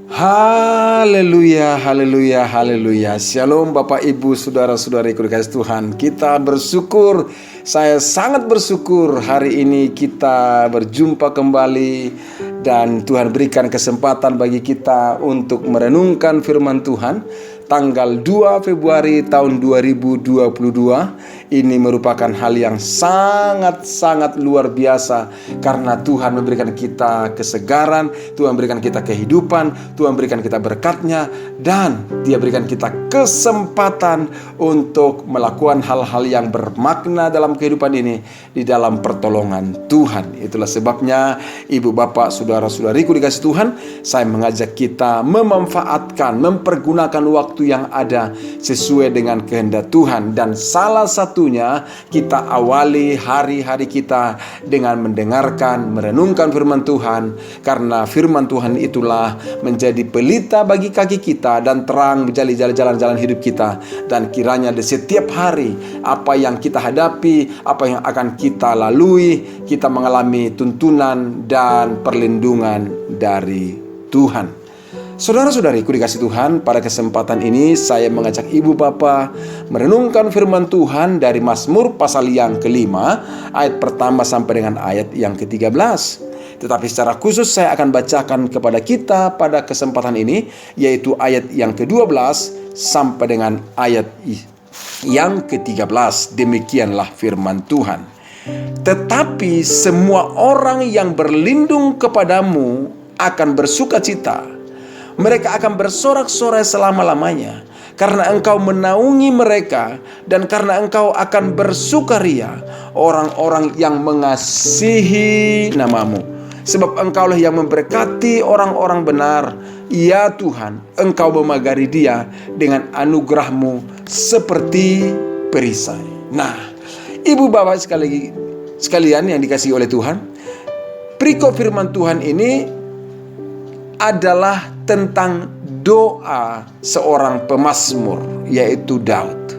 Haleluya, haleluya, haleluya. Shalom Bapak Ibu, saudara-saudariku dikasih Tuhan. Kita bersyukur, saya sangat bersyukur hari ini kita berjumpa kembali. Dan Tuhan berikan kesempatan bagi kita untuk merenungkan firman Tuhan. Tanggal 2 Februari tahun 2022. Ini merupakan hal yang sangat-sangat luar biasa. Karena Tuhan memberikan kita kesegaran, Tuhan berikan kita kehidupan, Tuhan berikan kita berkat-Nya, dan Dia berikan kita kesempatan untuk melakukan hal-hal yang bermakna dalam kehidupan ini, di dalam pertolongan Tuhan. Itulah sebabnya Ibu Bapak, saudara-saudariku dikasih Tuhan, saya mengajak kita memanfaatkan, mempergunakan waktu yang ada sesuai dengan kehendak Tuhan. Dan salah satunya kita awali hari-hari kita dengan mendengarkan, merenungkan firman Tuhan. Karena firman Tuhan itulah menjadi pelita bagi kaki kita dan terang menjadi jalan-jalan hidup kita. Dan kiranya di setiap hari apa yang kita hadapi, apa yang akan kita lalui, kita mengalami tuntunan dan perlindungan dari Tuhan. Saudara-saudariku dikasih Tuhan, pada kesempatan ini saya mengajak Ibu Bapa merenungkan firman Tuhan dari Mazmur pasal yang kelima, ayat pertama sampai dengan ayat yang ke-13. Tetapi secara khusus saya akan bacakan kepada kita pada kesempatan ini, yaitu ayat yang ke-12 sampai dengan ayat yang ke-13. Demikianlah firman Tuhan. Tetapi semua orang yang berlindung kepadamu akan bersuka cita. Mereka akan bersorak-sorai selama-lamanya, karena Engkau menaungi mereka, dan karena Engkau akan bersukaria orang-orang yang mengasihi nama-Mu. Sebab Engkaulah yang memberkati orang-orang benar. Ya Tuhan, Engkau memagari dia dengan anugerah-Mu seperti perisai. Nah, Ibu Bapak sekalian yang dikasihi oleh Tuhan, perikop firman Tuhan ini adalah tentang doa seorang pemazmur, yaitu Daud.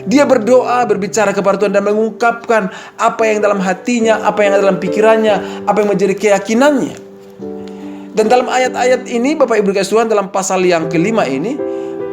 Dia berdoa, berbicara kepada Tuhan dan mengungkapkan apa yang dalam hatinya, apa yang ada dalam pikirannya, apa yang menjadi keyakinannya. Dan dalam ayat-ayat ini, Bapak Ibu dikasih Tuhan, dalam pasal yang kelima ini,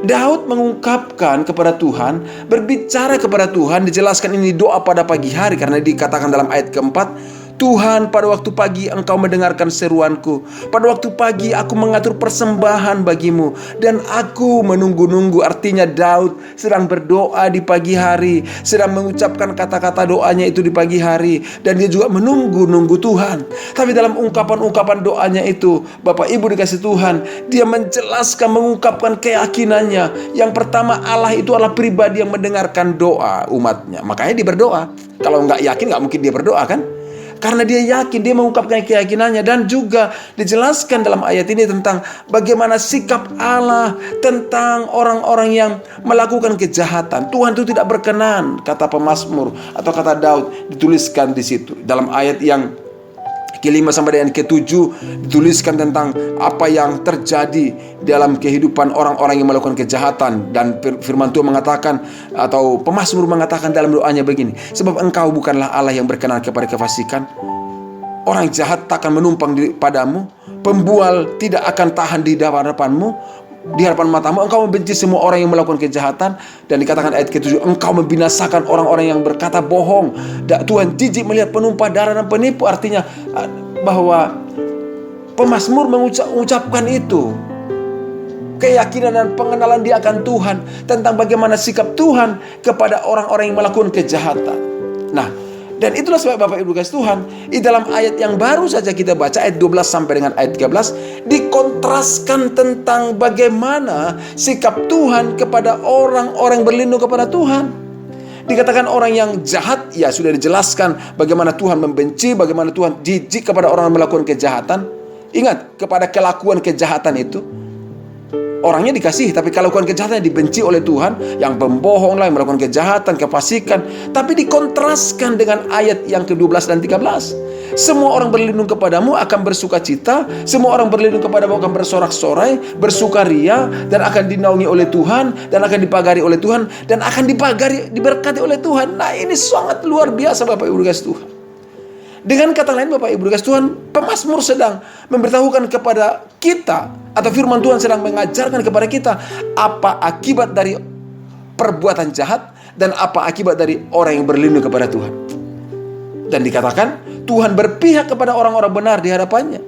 Daud mengungkapkan kepada Tuhan, berbicara kepada Tuhan, dijelaskan ini doa pada pagi hari, karena dikatakan dalam ayat keempat, Tuhan, pada waktu pagi Engkau mendengarkan seruanku. Pada waktu pagi aku mengatur persembahan bagimu, dan aku menunggu-nunggu. Artinya Daud sedang berdoa di pagi hari, sedang mengucapkan kata-kata doanya itu di pagi hari, dan dia juga menunggu-nunggu Tuhan. Tapi dalam ungkapan-ungkapan doanya itu, Bapak Ibu dikasih Tuhan, dia menjelaskan, mengungkapkan keyakinannya. Yang pertama, Allah itu adalah pribadi yang mendengarkan doa umatnya. Makanya dia berdoa. Kalau nggak yakin, nggak mungkin dia berdoa, kan? Karena dia yakin, dia mengungkapkan keyakinannya. Dan juga dijelaskan dalam ayat ini tentang bagaimana sikap Allah tentang orang-orang yang melakukan kejahatan. Tuhan itu tidak berkenan, kata pemazmur atau kata Daud dituliskan di situ. Dalam ayat yang kelima sampai dengan ke-7 dituliskan tentang apa yang terjadi dalam kehidupan orang-orang yang melakukan kejahatan. Dan firman Tuhan mengatakan, atau pemazmur mengatakan dalam doanya begini, sebab Engkau bukanlah Allah yang berkenan kepada kefasikan. Orang jahat takkan menumpang padamu, pembual tidak akan tahan di hadapanmu. Di hadapan matamu Engkau membenci semua orang yang melakukan kejahatan. Dan dikatakan ayat ke-7, Engkau membinasakan orang-orang yang berkata bohong. Tuhan jijik melihat penumpah darah dan penipu. Artinya bahwa pemazmur mengucapkan itu, keyakinan dan pengenalan dia akan Tuhan, tentang bagaimana sikap Tuhan kepada orang-orang yang melakukan kejahatan. Nah, dan itulah sebab Bapak Ibu guys Tuhan, di dalam ayat yang baru saja kita baca, ayat 12 sampai dengan ayat 13, dikontraskan tentang bagaimana sikap Tuhan kepada orang-orang yang berlindung kepada Tuhan. Dikatakan orang yang jahat, ya sudah dijelaskan bagaimana Tuhan membenci, bagaimana Tuhan jijik kepada orang yang melakukan kejahatan. Ingat, kepada kelakuan kejahatan itu orangnya dikasihi, tapi kalau melakukan kejahatan dibenci oleh Tuhan. Yang pembohong lah, yang melakukan kejahatan, kefasikan. Tapi dikontraskan dengan ayat yang ke-12 dan 13. Semua orang berlindung kepadamu akan bersuka cita. Semua orang berlindung kepadamu akan bersorak-sorai, bersukaria, dan akan dinaungi oleh Tuhan, dan akan dipagari oleh Tuhan, dan akan diberkati oleh Tuhan. Nah, ini sangat luar biasa Bapak Ibu guys Tuhan. Dengan kata lain Bapak Ibu dikasih Tuhan, pemazmur sedang memberitahukan kepada kita, atau firman Tuhan sedang mengajarkan kepada kita apa akibat dari perbuatan jahat dan apa akibat dari orang yang berlindung kepada Tuhan. Dan dikatakan Tuhan berpihak kepada orang-orang benar di hadapannya.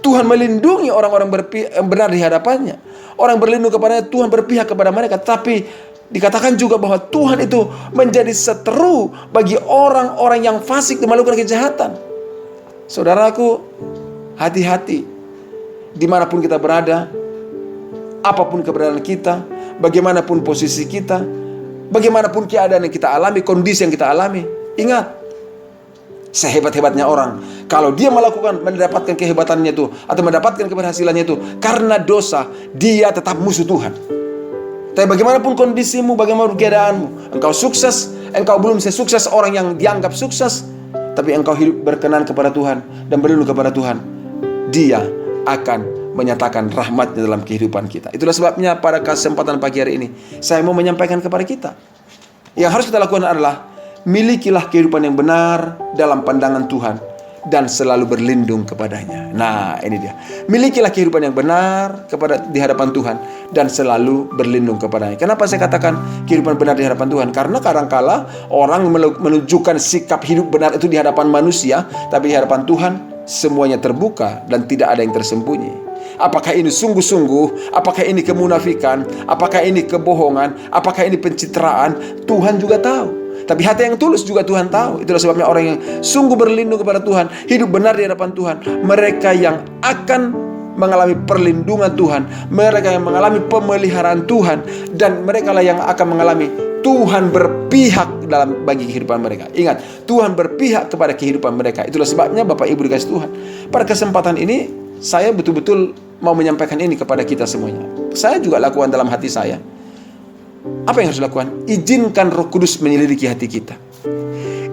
Tuhan melindungi orang-orang benar di hadapannya. Orang berlindung kepadanya, Tuhan berpihak kepada mereka. Tapi dikatakan juga bahwa Tuhan itu menjadi seteru bagi orang-orang yang fasik dan melakukan kejahatan. Saudaraku, hati-hati. Dimanapun kita berada, apapun keberadaan kita, bagaimanapun posisi kita, bagaimanapun keadaan yang kita alami, kondisi yang kita alami, ingat, sehebat-hebatnya orang, kalau dia mendapatkan kehebatannya itu atau mendapatkan keberhasilannya itu karena dosa, dia tetap musuh Tuhan. Tapi bagaimanapun kondisimu, bagaimanapun keadaanmu, engkau sukses, engkau belum sesukses orang yang dianggap sukses, tapi engkau hidup berkenan kepada Tuhan dan berlindung kepada Tuhan, Dia akan menyatakan rahmatnya dalam kehidupan kita. Itulah sebabnya pada kesempatan pagi hari ini saya mau menyampaikan kepada kita, yang harus kita lakukan adalah milikilah kehidupan yang benar dalam pandangan Tuhan dan selalu berlindung kepadanya. Nah, ini dia. Milikilah kehidupan yang benar di hadapan Tuhan dan selalu berlindung kepadanya. Kenapa saya katakan kehidupan benar di hadapan Tuhan? Karena kadangkala orang menunjukkan sikap hidup benar itu di hadapan manusia, tapi di hadapan Tuhan semuanya terbuka dan tidak ada yang tersembunyi. Apakah ini sungguh-sungguh? Apakah ini kemunafikan? Apakah ini kebohongan? Apakah ini pencitraan? Tuhan juga tahu. Tapi hati yang tulus juga Tuhan tahu. Itulah sebabnya orang yang sungguh berlindung kepada Tuhan, hidup benar di hadapan Tuhan, mereka yang akan mengalami perlindungan Tuhan, mereka yang mengalami pemeliharaan Tuhan, dan mereka lah yang akan mengalami Tuhan berpihak bagi kehidupan mereka. Ingat, Tuhan berpihak kepada kehidupan mereka. Itulah sebabnya Bapak Ibu dikasih Tuhan, pada kesempatan ini saya betul-betul mau menyampaikan ini kepada kita semuanya. Saya juga lakukan dalam hati saya. Apa yang harus dilakukan? Izinkan Roh Kudus menyelidiki hati kita.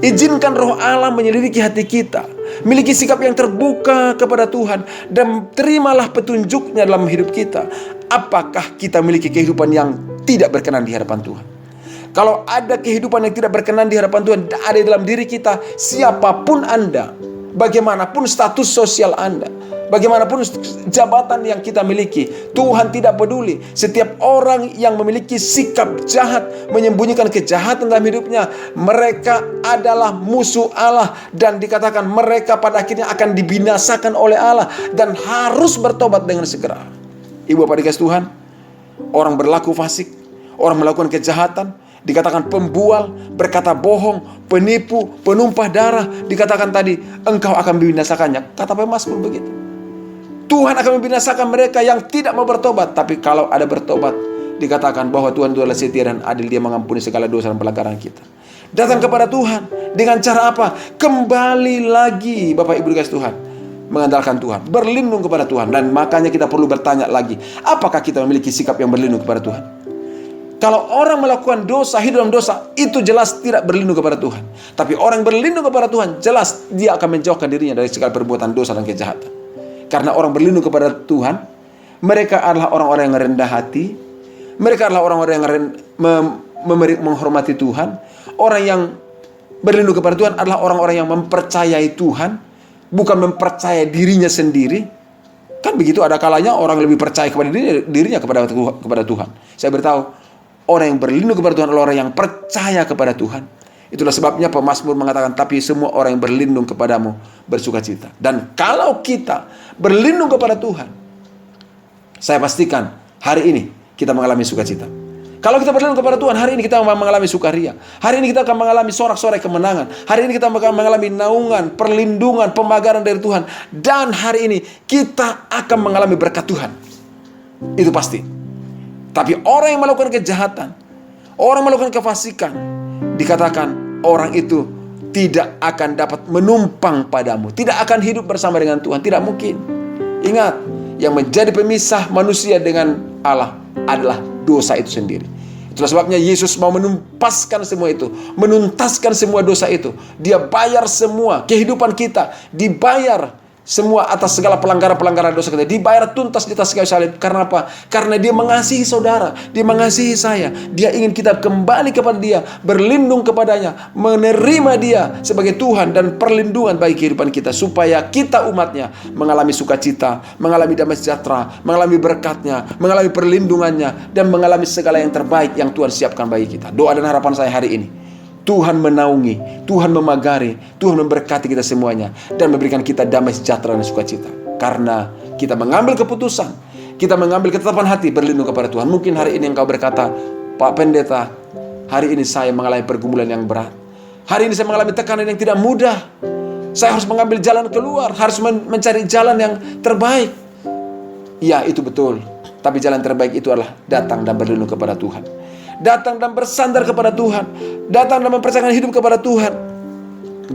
Izinkan Roh Allah menyelidiki hati kita. Miliki sikap yang terbuka kepada Tuhan dan terimalah petunjuknya dalam hidup kita. Apakah kita memiliki kehidupan yang tidak berkenan di hadapan Tuhan? Kalau ada kehidupan yang tidak berkenan di hadapan Tuhan, ada di dalam diri kita, siapapun Anda, bagaimanapun status sosial Anda, bagaimanapun jabatan yang kita miliki, Tuhan tidak peduli. Setiap orang yang memiliki sikap jahat, menyembunyikan kejahatan dalam hidupnya, mereka adalah musuh Allah. Dan dikatakan mereka pada akhirnya akan dibinasakan oleh Allah dan harus bertobat dengan segera. Ibu Bapak dikasih Tuhan, orang berlaku fasik, orang melakukan kejahatan, dikatakan pembual, berkata bohong, penipu, penumpah darah, dikatakan tadi engkau akan membinasakannya. Kata pemazmur begitu. Tuhan akan membinasakan mereka yang tidak mau bertobat. Tapi kalau ada bertobat, dikatakan bahwa Tuhan itu adalah setia dan adil, Dia mengampuni segala dosa dan pelanggaran kita. Datang kepada Tuhan dengan cara apa? Kembali lagi Bapak Ibu dikasih Tuhan, mengandalkan Tuhan, berlindung kepada Tuhan. Dan makanya kita perlu bertanya lagi, apakah kita memiliki sikap yang berlindung kepada Tuhan? Kalau orang melakukan dosa, hidup dalam dosa, itu jelas tidak berlindung kepada Tuhan. Tapi orang berlindung kepada Tuhan, jelas dia akan menjauhkan dirinya dari segala perbuatan dosa dan kejahatan. Karena orang berlindung kepada Tuhan, mereka adalah orang-orang yang rendah hati, mereka adalah orang-orang yang menghormati Tuhan. Orang yang berlindung kepada Tuhan adalah orang-orang yang mempercayai Tuhan, bukan mempercayai dirinya sendiri. Kan begitu, ada kalanya orang lebih percaya kepada dirinya kepada Tuhan. Saya beritahu, orang yang berlindung kepada Tuhan adalah orang yang percaya kepada Tuhan. Itulah sebabnya pemazmur mengatakan, tapi semua orang yang berlindung kepadamu bersukacita. Dan kalau kita berlindung kepada Tuhan, saya pastikan hari ini kita mengalami sukacita. Kalau kita berlindung kepada Tuhan, hari ini kita akan mengalami sukaria. Hari ini kita akan mengalami sorak-sorai kemenangan. Hari ini kita akan mengalami naungan, perlindungan, pemagaran dari Tuhan. Dan hari ini kita akan mengalami berkat Tuhan. Itu pasti. Tapi orang yang melakukan kejahatan, orang melakukan kefasikan, dikatakan orang itu tidak akan dapat menumpang padamu, tidak akan hidup bersama dengan Tuhan, tidak mungkin. Ingat, yang menjadi pemisah manusia dengan Allah adalah dosa itu sendiri. Itulah sebabnya Yesus mau menumpaskan semua itu, menuntaskan semua dosa itu. Dia bayar semua, kehidupan kita dibayar Semua atas segala pelanggaran-pelanggaran dosa kita dibayar tuntas di atas kayu salib. Karena apa? Karena Dia mengasihi saudara, Dia mengasihi saya. Dia ingin kita kembali kepada Dia, berlindung kepadanya, menerima Dia sebagai Tuhan dan perlindungan bagi kehidupan kita, supaya kita umatnya mengalami sukacita, mengalami damai sejahtera, mengalami berkat-Nya, mengalami perlindungannya, dan mengalami segala yang terbaik yang Tuhan siapkan bagi kita. Doa dan harapan saya hari ini, Tuhan menaungi, Tuhan memagari, Tuhan memberkati kita semuanya, dan memberikan kita damai sejahtera dan sukacita. Karena kita mengambil keputusan, kita mengambil ketetapan hati berlindung kepada Tuhan. Mungkin hari ini engkau berkata, Pak Pendeta, hari ini saya mengalami pergumulan yang berat. Hari ini saya mengalami tekanan yang tidak mudah. Saya harus mengambil jalan keluar, harus mencari jalan yang terbaik. Ya, itu betul. Tapi jalan terbaik itu adalah datang dan berlindung kepada Tuhan. Datang dan bersandar kepada Tuhan. Datang dan mempercayakan hidup kepada Tuhan.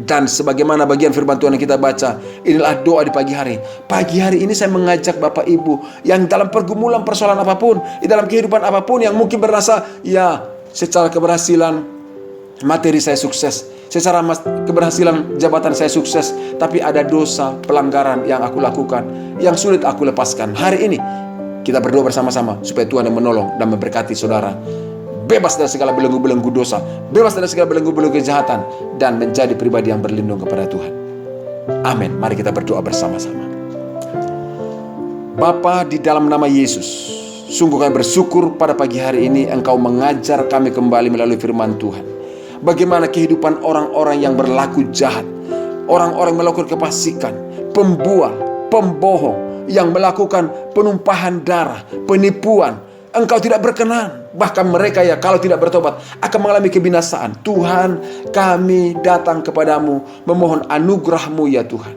Dan sebagaimana bagian firman Tuhan yang kita baca, inilah doa di pagi hari. Pagi hari ini saya mengajak Bapak Ibu yang dalam pergumulan persoalan apapun, di dalam kehidupan apapun, yang mungkin berasa, ya, secara keberhasilan materi saya sukses, secara keberhasilan jabatan saya sukses, tapi ada dosa, pelanggaran yang aku lakukan, yang sulit aku lepaskan. Hari ini kita berdoa bersama-sama supaya Tuhan yang menolong dan memberkati saudara, bebas dari segala belenggu-belenggu dosa, bebas dari segala belenggu-belenggu kejahatan, dan menjadi pribadi yang berlindung kepada Tuhan. Amin. Mari kita berdoa bersama-sama. Bapa, di dalam nama Yesus, sungguh kami bersyukur pada pagi hari ini Engkau mengajar kami kembali melalui firman Tuhan. Bagaimana kehidupan orang-orang yang berlaku jahat, orang-orang yang melakukan kefasikan, pembual, pembohong, yang melakukan penumpahan darah, penipuan, Engkau tidak berkenan. Bahkan mereka, ya, kalau tidak bertobat akan mengalami kebinasaan. Tuhan, kami datang kepadamu memohon anugerah-Mu, ya Tuhan.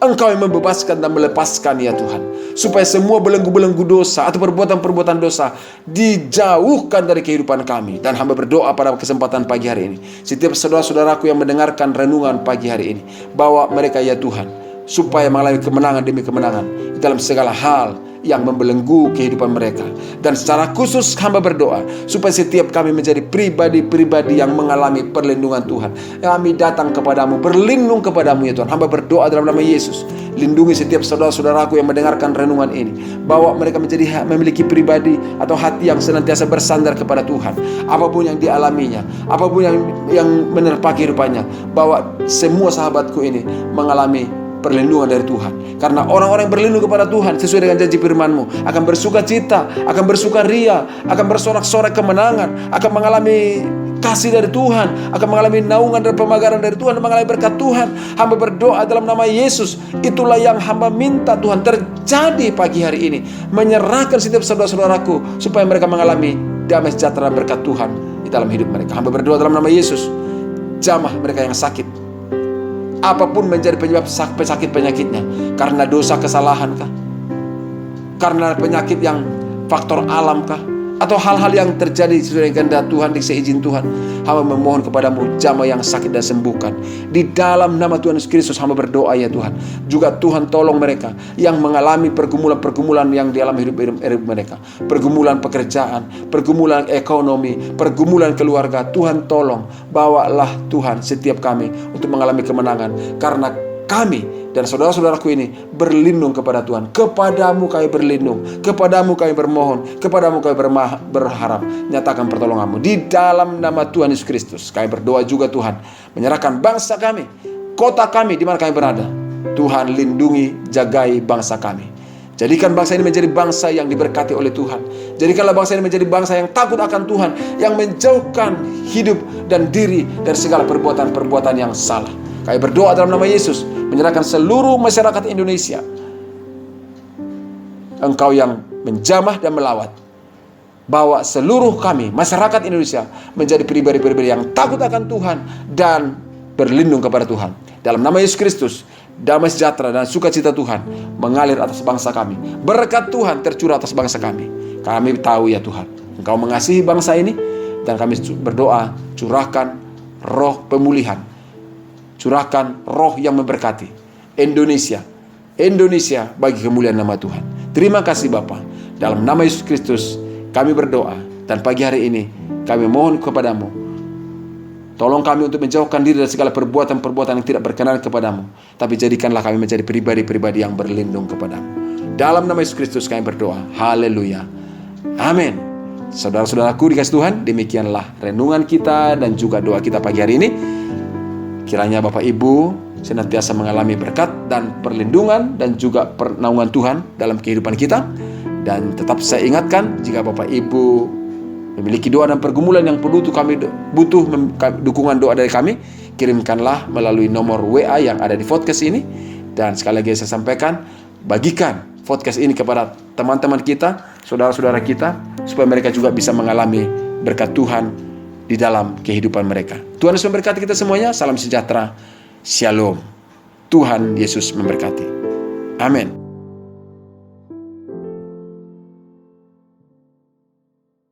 Engkau yang membebaskan dan melepaskan, ya Tuhan, supaya semua belenggu-belenggu dosa atau perbuatan-perbuatan dosa dijauhkan dari kehidupan kami. Dan hamba berdoa pada kesempatan pagi hari ini, setiap saudara-saudaraku yang mendengarkan renungan pagi hari ini, bawa mereka, ya Tuhan, supaya mengalami kemenangan demi kemenangan dalam segala hal yang membelenggu kehidupan mereka. Dan secara khusus hamba berdoa supaya setiap kami menjadi pribadi-pribadi yang mengalami perlindungan Tuhan. Kami datang kepadamu, berlindung kepadamu, ya Tuhan. Hamba berdoa dalam nama Yesus, lindungi setiap saudara-saudaraku yang mendengarkan renungan ini, bawa mereka menjadi memiliki pribadi atau hati yang senantiasa bersandar kepada Tuhan. Apapun yang dialaminya, apapun yang menerpa kehidupannya, bawa semua sahabatku ini mengalami perlindungan dari Tuhan. Karena orang-orang yang berlindung kepada Tuhan sesuai dengan janji firman-Mu akan bersuka cita, akan bersukaria, akan bersorak-sorai kemenangan, akan mengalami kasih dari Tuhan, akan mengalami naungan dan pemagaran dari Tuhan, dan mengalami berkat Tuhan. Hamba berdoa dalam nama Yesus, itulah yang hamba minta Tuhan terjadi pagi hari ini. Menyerahkan setiap saudara-saudaraku supaya mereka mengalami damai sejahtera berkat Tuhan di dalam hidup mereka. Hamba berdoa dalam nama Yesus, jamah mereka yang sakit, apapun menjadi penyebab penyakit-penyakitnya, karena dosa kesalahan kah, karena penyakit yang faktor alam kah, atau hal-hal yang terjadi sesuai kehendak Tuhan, seizin Tuhan, hamba memohon kepadamu, jamah yang sakit dan sembuhkan. Di dalam nama Tuhan Yesus Kristus hamba berdoa, ya Tuhan. Juga Tuhan tolong mereka yang mengalami pergumulan-pergumulan yang di dalam hidup mereka, pergumulan pekerjaan, pergumulan ekonomi, pergumulan keluarga. Tuhan tolong, bawalah Tuhan setiap kami untuk mengalami kemenangan, karena kami dan saudara-saudaraku ini berlindung kepada Tuhan. Kepadamu kami berlindung, kepadamu kami bermohon, kepadamu kami berharap. Nyatakan pertolongan-Mu di dalam nama Tuhan Yesus Kristus. Kami berdoa juga Tuhan, menyerahkan bangsa kami, kota kami di mana kami berada. Tuhan lindungi, jagai bangsa kami. Jadikan bangsa ini menjadi bangsa yang diberkati oleh Tuhan. Jadikanlah bangsa ini menjadi bangsa yang takut akan Tuhan, yang menjauhkan hidup dan diri dari segala perbuatan-perbuatan yang salah. Kami berdoa dalam nama Yesus, menyerahkan seluruh masyarakat Indonesia. Engkau yang menjamah dan melawat. Bawa seluruh kami, masyarakat Indonesia, menjadi pribadi-pribadi yang takut akan Tuhan dan berlindung kepada Tuhan. Dalam nama Yesus Kristus, damai sejahtera dan sukacita Tuhan mengalir atas bangsa kami. Berkat Tuhan tercurah atas bangsa kami. Kami tahu, ya Tuhan, Engkau mengasihi bangsa ini, dan kami berdoa, curahkan roh pemulihan, curahkan roh yang memberkati Indonesia bagi kemuliaan nama Tuhan. Terima kasih Bapa. Dalam nama Yesus Kristus kami berdoa, dan pagi hari ini kami mohon kepadamu, Tolong kami untuk menjauhkan diri dari segala perbuatan-perbuatan yang tidak berkenan kepadamu. Tapi jadikanlah kami menjadi pribadi-pribadi yang berlindung kepadamu. Dalam nama Yesus Kristus kami berdoa. Haleluya. Amin. Saudara-saudaraku dikasih Tuhan, demikianlah renungan kita dan juga doa kita pagi hari ini. Kiranya Bapak Ibu senantiasa mengalami berkat dan perlindungan dan juga pernaungan Tuhan dalam kehidupan kita. Dan tetap saya ingatkan, jika Bapak Ibu memiliki doa dan pergumulan yang butuh dukungan doa dari kami, kirimkanlah melalui nomor WA yang ada di podcast ini. Dan sekali lagi saya sampaikan, bagikan podcast ini kepada teman-teman kita, saudara-saudara kita, supaya mereka juga bisa mengalami berkat Tuhan di dalam kehidupan mereka. Tuhan Yesus memberkati kita semuanya. Salam sejahtera. Shalom. Tuhan Yesus memberkati. Amin.